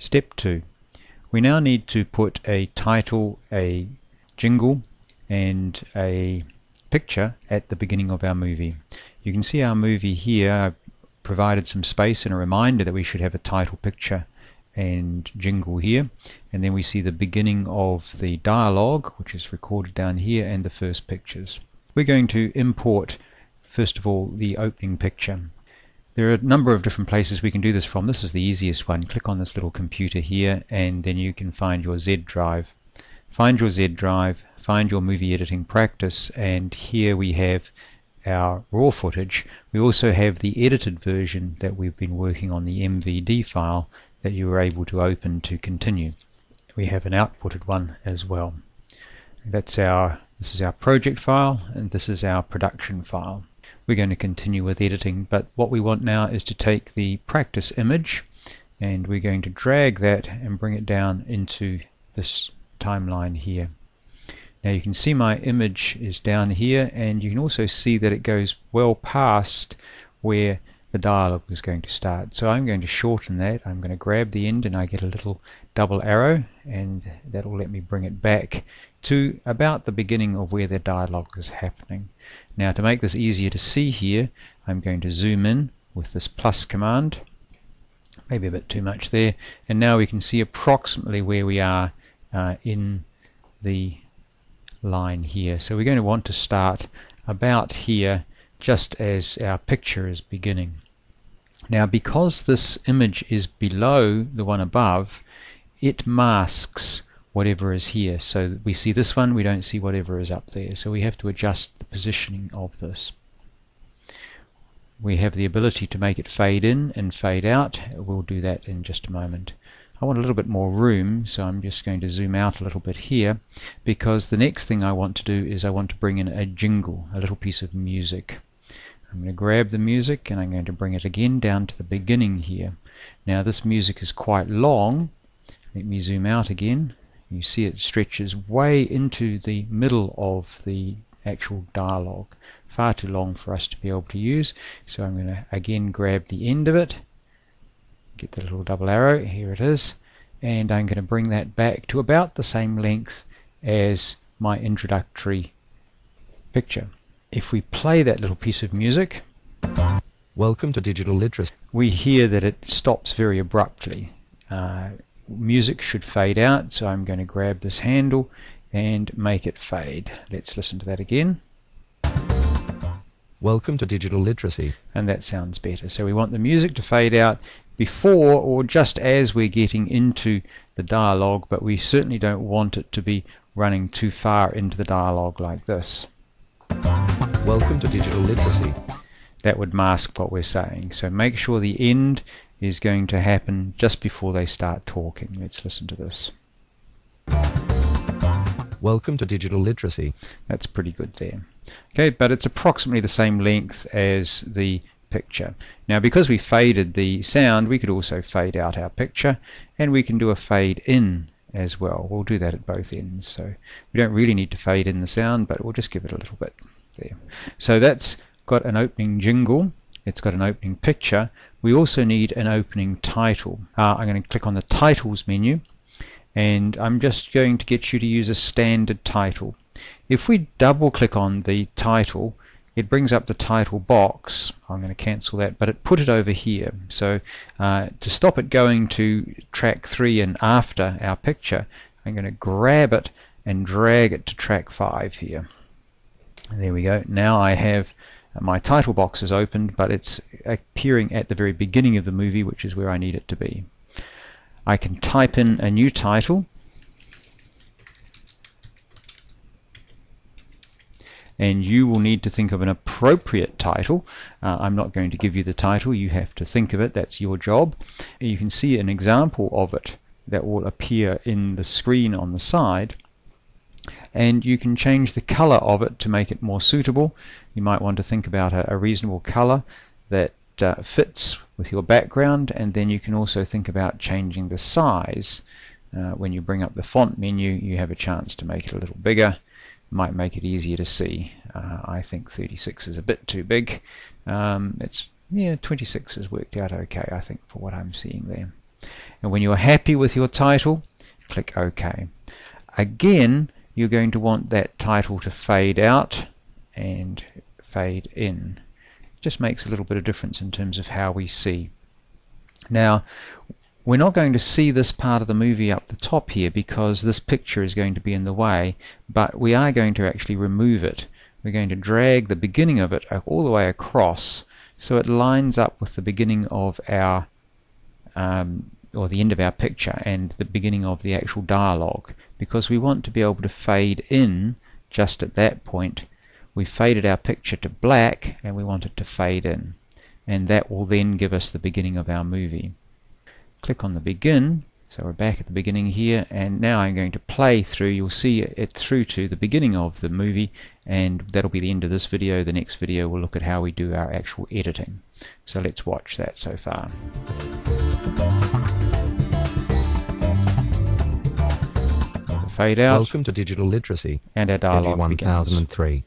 Step 2. We now need to put a title, a jingle and a picture at the beginning of our movie. You can see our movie here. I've provided some space and a reminder that we should have a title, picture and jingle here, and then we see the beginning of the dialogue, which is recorded down here, and the first pictures. We're going to import first of all the opening picture. There are a number of different places we can do this from. This is the easiest one. Click on this little computer here and then you can find your Z drive. Find your Z drive, find your movie editing practice, and here we have our raw footage. We also have the edited version that we've been working on, the MVD file that you were able to open to continue. We have an outputted one as well. This is our project file and this is our production file. We're going to continue with editing, but what we want now is to take the practice image and we're going to drag that and bring it down into this timeline here. Now you can see my image is down here, and you can also see that it goes well past where the dialogue is going to start. So I'm going to shorten that. I'm going to grab the end and I get a little double arrow, and that will let me bring it back to about the beginning of where the dialogue is happening. Now to make this easier to see here, I'm going to zoom in with this plus command, maybe a bit too much there, and now we can see approximately where we are in the line here. So we're going to want to start about here, just as our picture is beginning. Now because this image is below the one above, it masks whatever is here. So we see this one, we don't see whatever is up there. So we have to adjust the positioning of this. We have the ability to make it fade in and fade out. We'll do that in just a moment. I want a little bit more room, so I'm just going to zoom out a little bit here, because the next thing I want to do is I want to bring in a jingle, a little piece of music. I'm going to grab the music and I'm going to bring it again down to the beginning here. Now this music is quite long. Let me zoom out again. You see it stretches way into the middle of the actual dialogue. Far too long for us to be able to use. So I'm going to again grab the end of it. Get the little double arrow. Here it is. And I'm going to bring that back to about the same length as my introductory picture. If we play that little piece of music, welcome to digital literacy, we hear that it stops very abruptly. Music should fade out, so I'm going to grab this handle and make it fade. Let's listen to that again. Welcome to digital literacy. And that sounds better. So we want the music to fade out before or just as we're getting into the dialogue, but we certainly don't want it to be running too far into the dialogue like this. Welcome to digital literacy. That would mask what we're saying. So make sure the end is going to happen just before they start talking. Let's listen to this. Welcome to digital literacy. That's pretty good there. Okay, but it's approximately the same length as the picture. Now because we faded the sound, we could also fade out our picture, and we can do a fade in as well. We'll do that at both ends. So we don't really need to fade in the sound, but we'll just give it a little bit there. So that's got an opening jingle. It's got an opening picture. We also need an opening title. I'm going to click on the titles menu, and I'm just going to get you to use a standard title. If we double click on the title, it brings up the title box. I'm going to cancel that, but it put it over here. So to stop it going to track 3 and after our picture, I'm going to grab it and drag it to track 5 here. And there we go. Now I have my title box is opened, but it's appearing at the very beginning of the movie, which is where I need it to be. I can type in a new title, and you will need to think of an appropriate title. I'm not going to give you the title, you have to think of it, that's your job. You can see an example of it that will appear in the screen on the side, and you can change the color of it to make it more suitable. You might want to think about a reasonable color that fits with your background, and then you can also think about changing the size. When you bring up the font menu, you have a chance to make it a little bigger. Might make it easier to see. I think 36 is a bit too big. 26 has worked out okay, I think, for what I'm seeing there. And when you're happy with your title, click OK. Again, you're going to want that title to fade out and fade in. It just makes a little bit of difference in terms of how we see. Now, we're not going to see this part of the movie up the top here because this picture is going to be in the way, but we are going to actually remove it. We're going to drag the beginning of it all the way across so it lines up with the beginning of our or the end of our picture and the beginning of the actual dialogue, because we want to be able to fade in just at that point. We faded our picture to black and we want it to fade in, and that will then give us the beginning of our movie. Click on the begin, so we're back at the beginning here, and now I'm going to play through. You'll see it through to the beginning of the movie, and that'll be the end of this video. The next video we'll look at how we do our actual editing. So let's watch that so far. Fade out. Welcome to Digital Literacy. And our dialogue begins. 1003.